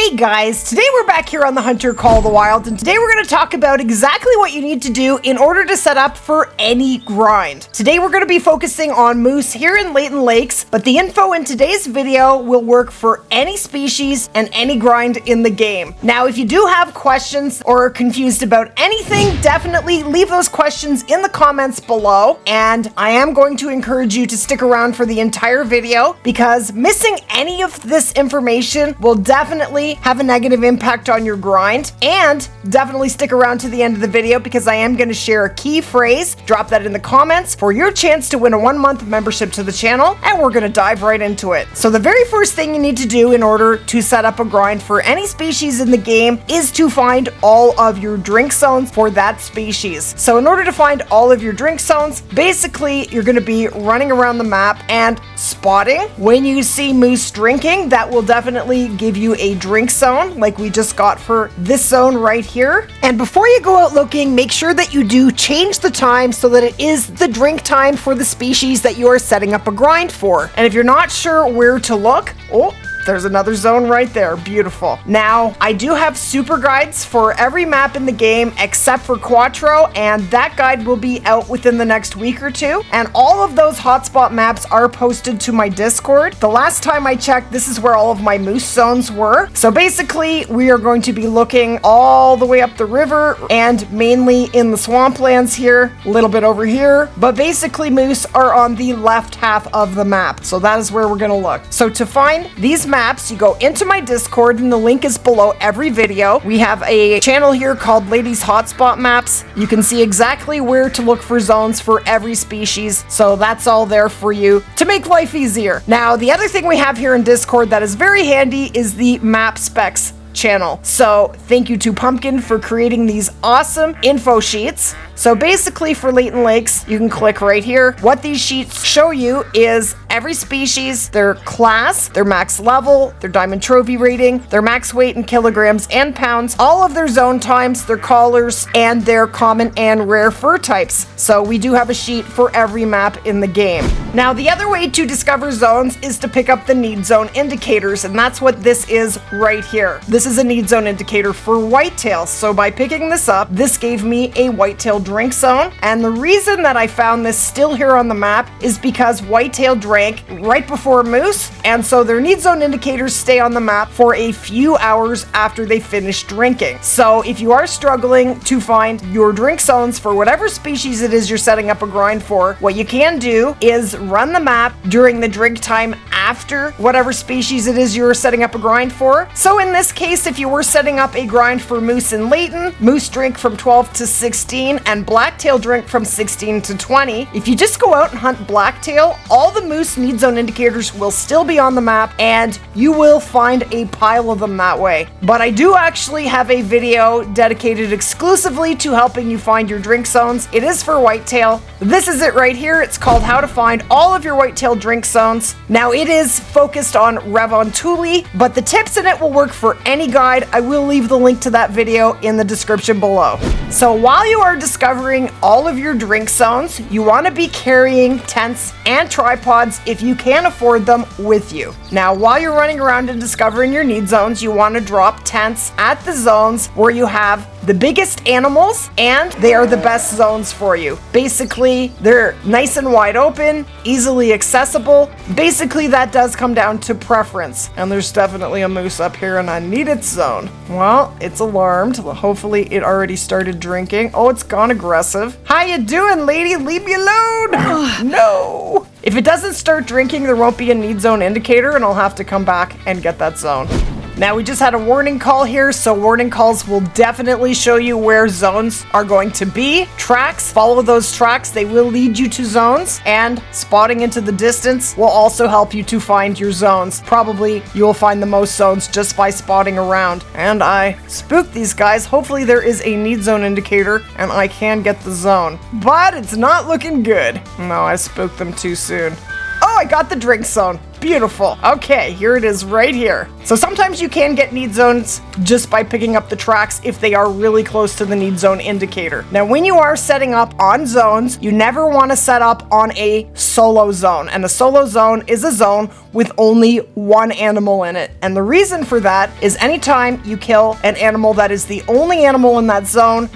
Hey guys, today we're back here on the Hunter Call of the Wild, and today we're going to talk about exactly what you need to do in order to set up for any grind. Today we're going to be focusing on moose here in Layton Lakes, but the info in today's video will work for any species and any grind in the game. Now, if you do have questions or are confused about anything, definitely leave those questions in the comments below, and I am going to encourage you to stick around for the entire video because missing any of this information will definitely have a negative impact on your grind. And definitely stick around to the end of the video because I am going to share a key phrase. Drop that in the comments for your chance to win a 1-month membership to the channel, and we're going to dive right into it. So the very first thing you need to do in order to set up a grind for any species in the game is to find all of your drink zones for that species. So in order to find all of your drink zones, basically you're going to be running around the map and spotting. When you see moose drinking, that will definitely give you a drink zone like we just got for this zone right here. And before you go out looking, make sure that you do change the time so that it is the drink time for the species that you are setting up a grind for. And if you're not sure where to look, there's another zone right there. Beautiful. Now, I do have super guides for every map in the game except for Quattro, and that guide will be out within the next week or two. And all of those hotspot maps are posted to my Discord. The last time I checked, this is where all of my moose zones were. So basically, we are going to be looking all the way up the river and mainly in the swamplands here, a little bit over here. But basically, moose are on the left half of the map. So that is where we're going to look. So to find these maps, you go into my Discord and the link is below every video. We have a channel here called Ladies Hotspot Maps. You can see exactly where to look for zones for every species. So that's all there for you to make life easier. Now, the other thing we have here in Discord that is very handy is the map specs channel. So thank you to Pumpkin for creating these awesome info sheets. So basically for Layton Lakes, you can click right here. What these sheets show you is every species, their class, their max level, their diamond trophy rating, their max weight in kilograms and pounds, all of their zone times, their collars, and their common and rare fur types. So we do have a sheet for every map in the game. Now, the other way to discover zones is to pick up the need zone indicators, and that's what this is right here. This is a need zone indicator for whitetails. So by picking this up, this gave me a whitetail drink zone, and the reason that I found this still here on the map is because whitetail drank right before moose, and so their need zone indicators stay on the map for a few hours after they finish drinking. So if you are struggling to find your drink zones for whatever species it is you're setting up a grind for, what you can do is run the map during the drink time after whatever species it is you're setting up a grind for. So in this case, if you were setting up a grind for moose in Layton, moose drink from 12 to 16 and blacktail drink from 16 to 20. If you just go out and hunt blacktail, all the moose need zone indicators will still be on the map and you will find a pile of them that way. But I do actually have a video dedicated exclusively to helping you find your drink zones. It is for whitetail. This is it right here. It's called How to Find All of Your Whitetail Drink Zones. Now, it is focused on Revontuli, but the tips in it will work for any guide. I will leave the link to that video in the description below. So while you are discovering all of your drink zones, you want to be carrying tents and tripods if you can afford them with you. Now, while you're running around and discovering your need zones, you want to drop tents at the zones where you have the biggest animals and they are the best zones for you. Basically, they're nice and wide open, easily accessible. Basically, that does come down to preference. And there's definitely a moose up here and I need its zone. Well, it's alarmed. Hopefully it already started drinking. Oh, it's gone aggressive. How you doing, lady? Leave me alone. No. If it doesn't start drinking, there won't be a need zone indicator and I'll have to come back and get that zone. Now, we just had a warning call here, so warning calls will definitely show you where zones are going to be. Tracks, follow those tracks. They will lead you to zones, and spotting into the distance will also help you to find your zones. Probably you will find the most zones just by spotting around. And I spooked these guys. Hopefully there is a need zone indicator and I can get the zone. But it's not looking good. No, I spooked them too soon. Oh, I got the drink zone. Beautiful. Okay, here it is right here. So sometimes you can get need zones just by picking up the tracks if they are really close to the need zone indicator. Now, when you are setting up on zones, you never want to set up on a solo zone. And a solo zone is a zone with only one animal in it. And the reason for that is anytime you kill an animal that is the only animal in that zone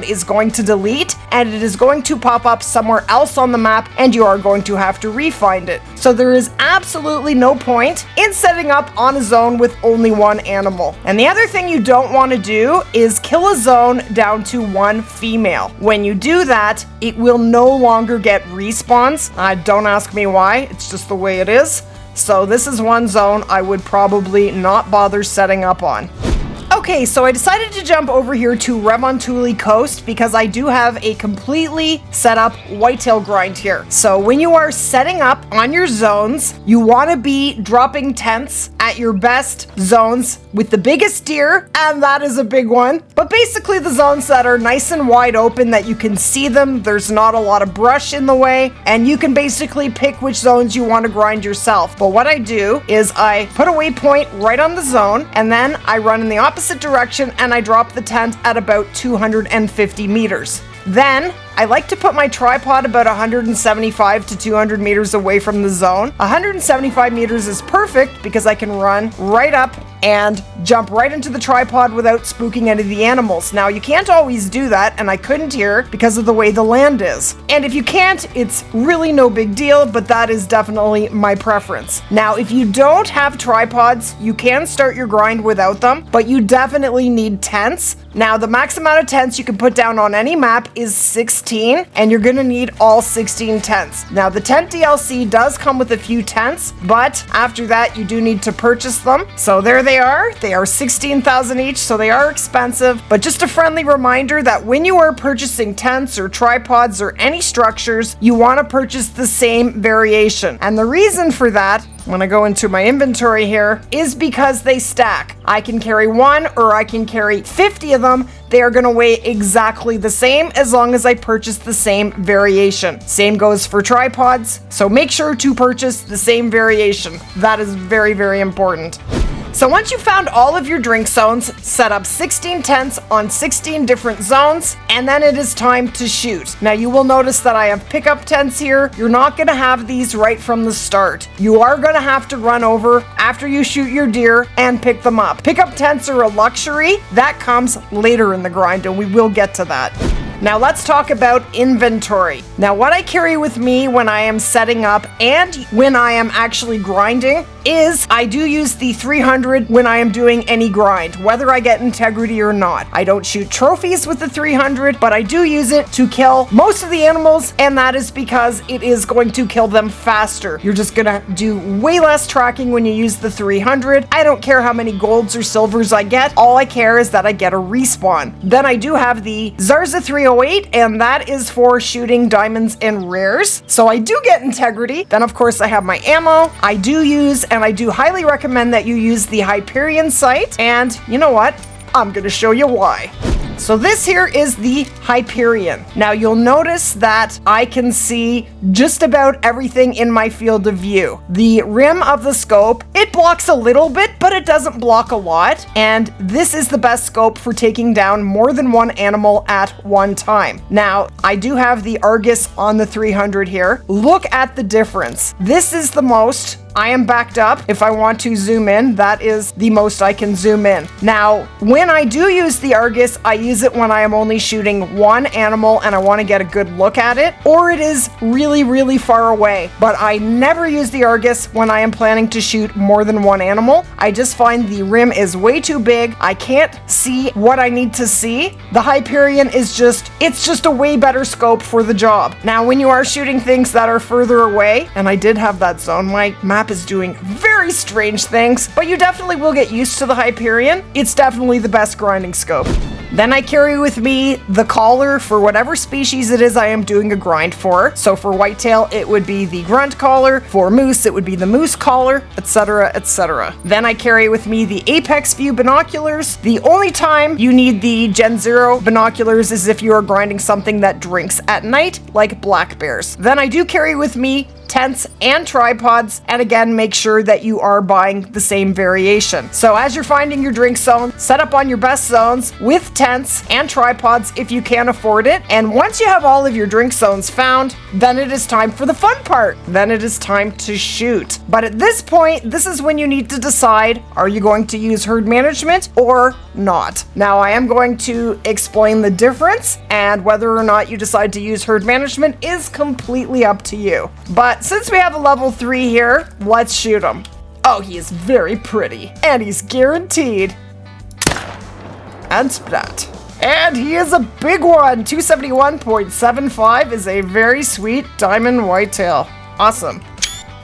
is going to delete and it is going to pop up somewhere else on the map and you are going to have to re-find it. So there is absolutely no point in setting up on a zone with only one animal. And the other thing you don't want to do is kill a zone down to one female. When you do that, it will no longer get respawns. Don't ask me why, it's just the way it is. So this is one zone I would probably not bother setting up on. Okay, so I decided to jump over here to Revontuli Coast because I do have a completely set up whitetail grind here. So when you are setting up on your zones, you want to be dropping tents at your best zones with the biggest deer, and that is a big one. But basically the zones that are nice and wide open that you can see them, there's not a lot of brush in the way, and you can basically pick which zones you want to grind yourself. But what I do is I put a waypoint right on the zone, and then I run in the opposite direction and I drop the tent at about 250 meters. Then I like to put my tripod about 175 to 200 meters away from the zone. 175 meters is perfect because I can run right up and jump right into the tripod without spooking any of the animals. Now, you can't always do that, and I couldn't here because of the way the land is. And if you can't, it's really no big deal, but that is definitely my preference. Now, if you don't have tripods, you can start your grind without them, but you definitely need tents. Now, the max amount of tents you can put down on any map is 16, and you're gonna need all 16 tents. Now, the tent DLC does come with a few tents, but after that, you do need to purchase them. So there they are. They are 16,000 each, so they are expensive, but just a friendly reminder that when you are purchasing tents or tripods or any structures, you want to purchase the same variation. And the reason for that, when I go into my inventory here, is because they stack. I can carry one or I can carry 50 of them. They are going to weigh exactly the same as long as I purchase the same variation. Same goes for tripods, so make sure to purchase the same variation. That is very, very important. So once you've found all of your drink zones, set up 16 tents on 16 different zones, and then it is time to shoot. Now you will notice that I have pickup tents here. You're not going to have these right from the start. You are going to have to run over after you shoot your deer and pick them up. Pickup tents are a luxury. That comes later in the grind, and we will get to that. Now let's talk about inventory. Now what I carry with me when I am setting up and when I am actually grinding is I do use the 300 when I am doing any grind, whether I get integrity or not. I don't shoot trophies with the 300, but I do use it to kill most of the animals, and that is because it is going to kill them faster. You're just gonna do way less tracking when you use the 300. I don't care how many golds or silvers I get. All I care is that I get a respawn. Then I do have the Zarza 308, and that is for shooting diamonds and rares. So I do get integrity. Then of course I have my ammo. I do use, and I do highly recommend that you use the Hyperion sight. And you know what? I'm gonna show you why. So this here is the Hyperion. Now you'll notice that I can see just about everything in my field of view. The rim of the scope, it blocks a little bit, but it doesn't block a lot. And this is the best scope for taking down more than one animal at one time. Now, I do have the Argus on the 300 here. Look at the difference. This is the most I am backed up. If I want to zoom in, that is the most I can zoom in. Now, when I do use the Argus, I use it when I am only shooting one animal and I want to get a good look at it, or it is really, really far away. But I never use the Argus when I am planning to shoot more than one animal. I just find the rim is way too big. I can't see what I need to see. The Hyperion is it's just a way better scope for the job. Now, when you are shooting things that are further away, and I did have that zone, my map is doing very strange things, but you definitely will get used to the Hyperion. It's definitely the best grinding scope. Then I carry with me the collar for whatever species it is I am doing a grind for. So for whitetail, it would be the grunt collar. For moose, it would be the moose collar, etc., etc. Then I carry with me the Apex View binoculars. The only time you need the Gen 0 binoculars is if you are grinding something that drinks at night, like black bears. Then I do carry with me tents, and tripods. And again, make sure that you are buying the same variation. So as you're finding your drink zone, set up on your best zones with tents and tripods if you can afford it. And once you have all of your drink zones found, then it is time for the fun part. Then it is time to shoot. But at this point, this is when you need to decide, are you going to use herd management or not? Now, I am going to explain the difference, and whether or not you decide to use herd management is completely up to you. But since we have a level 3 here, let's shoot him. Oh, he is very pretty, and he's guaranteed. And Splat. And he is a big one. 271.75 is a very sweet diamond whitetail. Awesome.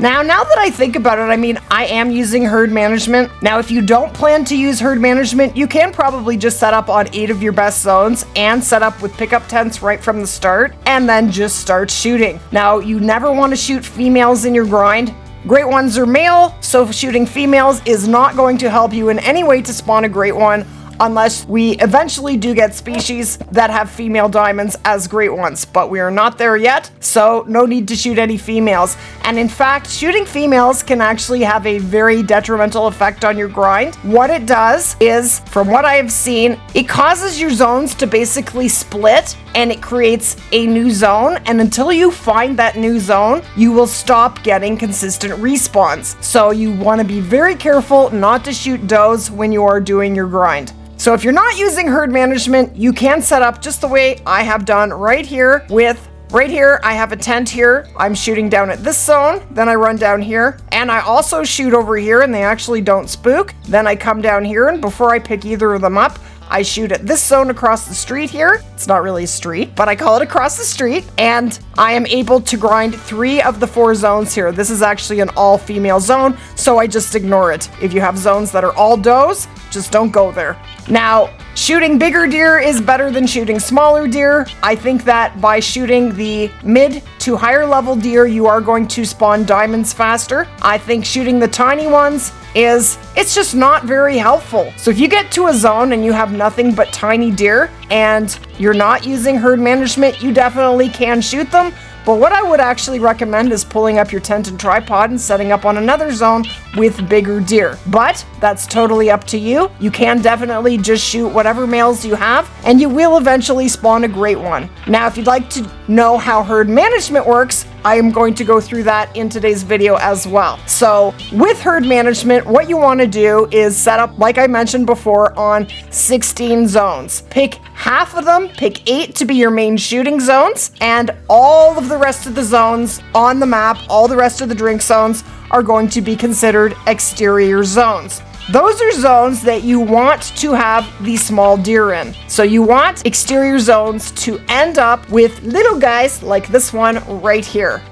Now that I think about it, I mean, I am using herd management. Now, if you don't plan to use herd management, you can probably just set up on 8 of your best zones and set up with pickup tents right from the start, and then just start shooting. Now, you never want to shoot females in your grind. Great ones are male, so shooting females is not going to help you in any way to spawn a great one, unless we eventually do get species that have female diamonds as great ones, but we are not there yet, so no need to shoot any females. And in fact, shooting females can actually have a very detrimental effect on your grind. What it does is, from what I have seen, it causes your zones to basically split, and it creates a new zone, and until you find that new zone, you will stop getting consistent respawns. So you want to be very careful not to shoot does when you are doing your grind. So if you're not using herd management, you can set up just the way I have done right here with right here. I have a tent here. I'm shooting down at this zone. Then I run down here, and I also shoot over here, and they actually don't spook. Then I come down here, and before I pick either of them up, I shoot at this zone across the street here. It's not really a street, but I call it across the street. And I am able to grind 3 of the 4 zones here. This is actually an all-female zone, so I just ignore it. If you have zones that are all does, just don't go there. Now, shooting bigger deer is better than shooting smaller deer. I think that by shooting the mid to higher level deer, you are going to spawn diamonds faster. I think shooting the tiny ones it's just not very helpful. So if you get to a zone and you have nothing but tiny deer and you're not using herd management, you definitely can shoot them. But what I would actually recommend is pulling up your tent and tripod and setting up on another zone with bigger deer. But that's totally up to you. You can definitely just shoot whatever males you have, and you will eventually spawn a great one. Now, if you'd like to know how herd management works, I am going to go through that in today's video as well. So with herd management, what you want to do is set up, like I mentioned before, on 16 zones. Pick half of them, pick 8 to be your main shooting zones, and all of the rest of the zones on the map, all the rest of the drink zones, are going to be considered exterior zones. Those are zones that you want to have the small deer in. So you want exterior zones to end up with little guys like this one right here.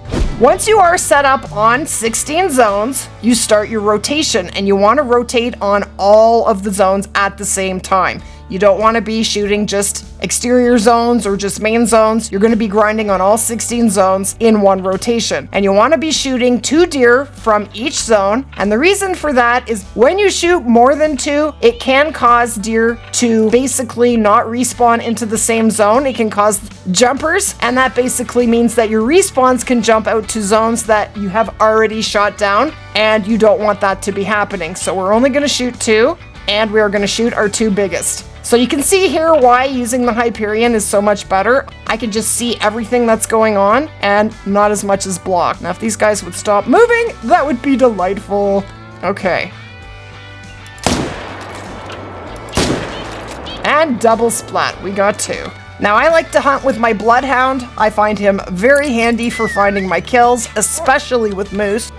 Once you are set up on 16 zones, you start your rotation, and you want to rotate on all of the zones at the same time. You don't want to be shooting just exterior zones or just main zones. You're going to be grinding on all 16 zones in one rotation. And you want to be shooting 2 deer from each zone. And the reason for that is when you shoot more than 2, it can cause deer to basically not respawn into the same zone. It can cause jumpers, and that basically means that your respawns can jump out to zones that you have already shot down, and you don't want that to be happening. So we're only going to shoot 2, and we are going to shoot our 2 biggest. So you can see here why using the Hyperion is so much better. I can just see everything that's going on and not as much as block. Now, if these guys would stop moving, that would be delightful. Okay. And double splat. We got 2. Now, I like to hunt with my Bloodhound. I find him very handy for finding my kills, especially with moose.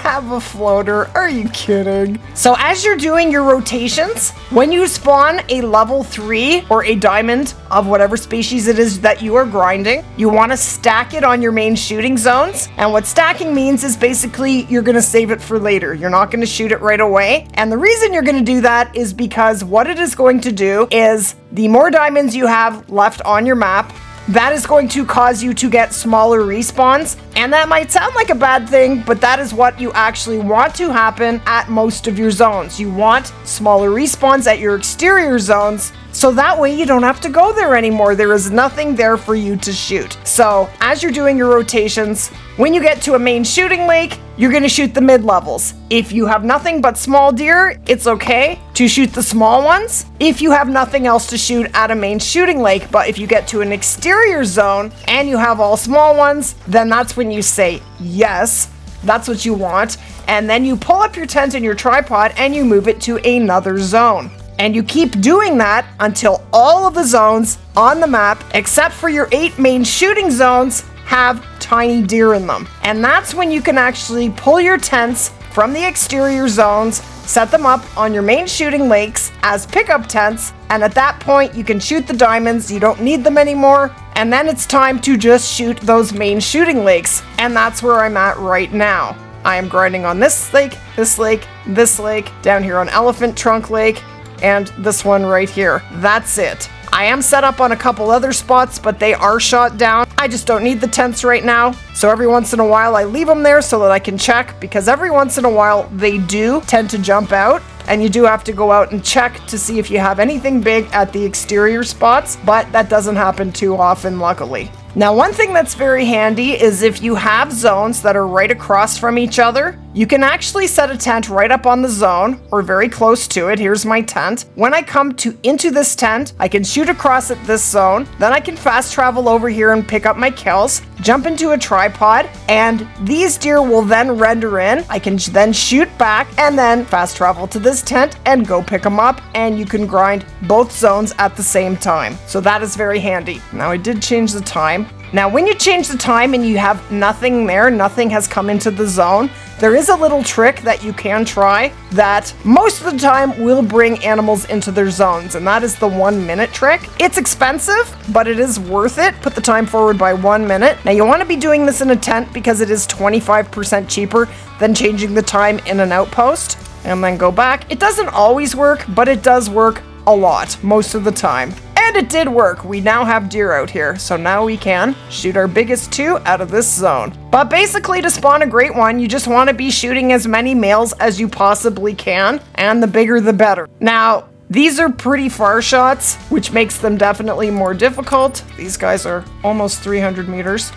Have a floater. Are you kidding? So as you're doing your rotations, when you spawn a level 3 or a diamond of whatever species it is that you are grinding, you want to stack it on your main shooting zones. And what stacking means is basically you're going to save it for later. You're not going to shoot it right away. And the reason you're going to do that is because what it is going to do is the more diamonds you have left on your map, that is going to cause you to get smaller respawns. And that might sound like a bad thing, but that is what you actually want to happen at most of your zones. You want smaller respawns at your exterior zones, so that way you don't have to go there anymore. There is nothing there for you to shoot. So as you're doing your rotations, when you get to a main shooting lake, you're going to shoot the mid-levels. If you have nothing but small deer, it's okay to shoot the small ones if you have nothing else to shoot at a main shooting lake. But if you get to an exterior zone and you have all small ones, then that's when you say yes. That's what you want. And then you pull up your tent and your tripod and you move it to another zone. And you keep doing that until all of the zones on the map, except for your 8 main shooting zones, have tiny deer in them. And that's when you can actually pull your tents from the exterior zones, set them up on your main shooting lakes as pickup tents, and at that point you can shoot the diamonds. You don't need them anymore, and then it's time to just shoot those main shooting lakes. And that's where I'm at right now. I am grinding on this lake, this lake, this lake, down here on Elephant Trunk Lake, and this one right here. That's it. I am set up on a couple other spots, but they are shot down. I just don't need the tents right now. So every once in a while I leave them there so that I can check, because every once in a while they do tend to jump out, and you do have to go out and check to see if you have anything big at the exterior spots, but that doesn't happen too often, luckily. Now, one thing that's very handy is if you have zones that are right across from each other, you can actually set a tent right up on the zone or very close to it. Here's my tent. When I come into this tent, I can shoot across at this zone. Then I can fast travel over here and pick up my kills, jump into a tripod, and these deer will then render in. I can then shoot back and then fast travel to this tent and go pick them up, and you can grind both zones at the same time. So that is very handy. Now, I did change the time. Now, when you change the time and you have nothing there, nothing has come into the zone, there is a little trick that you can try that most of the time will bring animals into their zones, and that is the 1 minute trick. It's expensive, but it is worth it. Put the time forward by 1 minute. Now, you want to be doing this in a tent because it is 25% cheaper than changing the time in an outpost, and then go back. It doesn't always work, but it does work a lot, most of the time. And it did work. We now have deer out here, so now we can shoot our biggest 2 out of this zone. But basically, to spawn a great one, you just want to be shooting as many males as you possibly can, and the bigger the better. Now, these are pretty far shots, which makes them definitely more difficult. These guys are almost 300 meters.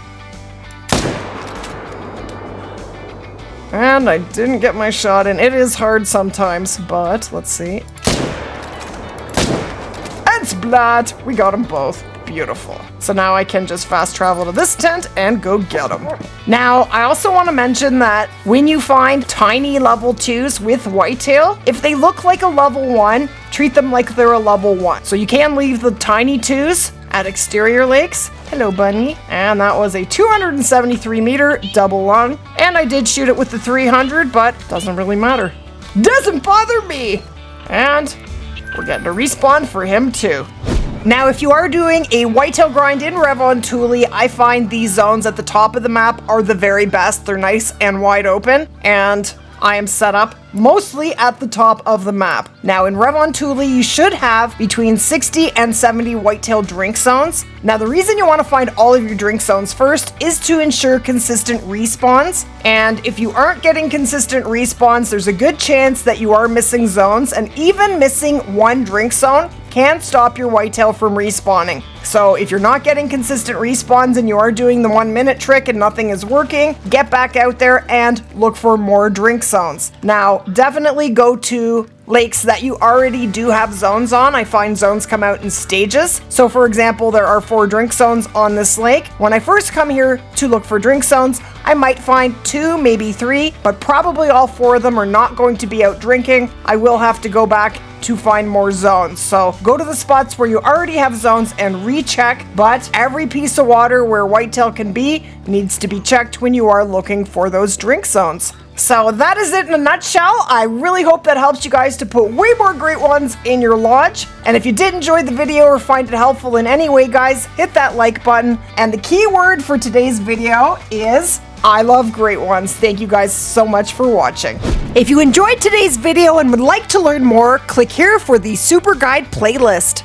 And I didn't get my shot in. It is hard sometimes, but let's see. Splat! We got them both. Beautiful. So now I can just fast travel to this tent and go get them. Now, I also want to mention that when you find tiny level 2s with whitetail, if they look like a level 1, treat them like they're a level 1. So you can leave the tiny 2s at exterior lakes. Hello, bunny. And that was a 273 meter double lung. And I did shoot it with the 300, but doesn't really matter. Doesn't bother me! And we're getting a respawn for him too. Now, if you are doing a whitetail grind in Revon Thule, I find these zones at the top of the map are the very best. They're nice and wide open, and I am set up mostly at the top of the map. Now, in Revon Thule, you should have between 60 and 70 whitetail drink zones. Now, the reason you want to find all of your drink zones first is to ensure consistent respawns. And if you aren't getting consistent respawns, there's a good chance that you are missing zones, and even missing one drink zone can stop your whitetail from respawning. So if you're not getting consistent respawns and you are doing the 1 minute trick and nothing is working, get back out there and look for more drink zones. Now, definitely go to lakes that you already do have zones on. I find zones come out in stages. So for example, there are 4 drink zones on this lake. When I first come here to look for drink zones, I might find 2, maybe 3, but probably all 4 of them are not going to be out drinking. I will have to go back to find more zones. So go to the spots where you already have zones and recheck, but every piece of water where whitetail can be needs to be checked when you are looking for those drink zones. So that is it in a nutshell. I really hope that helps you guys to put way more great ones in your lodge. And if you did enjoy the video or find it helpful in any way, guys, hit that like button. And the key word for today's video is I love great ones. Thank you guys so much for watching. If you enjoyed today's video and would like to learn more, click here for the Super Guide playlist.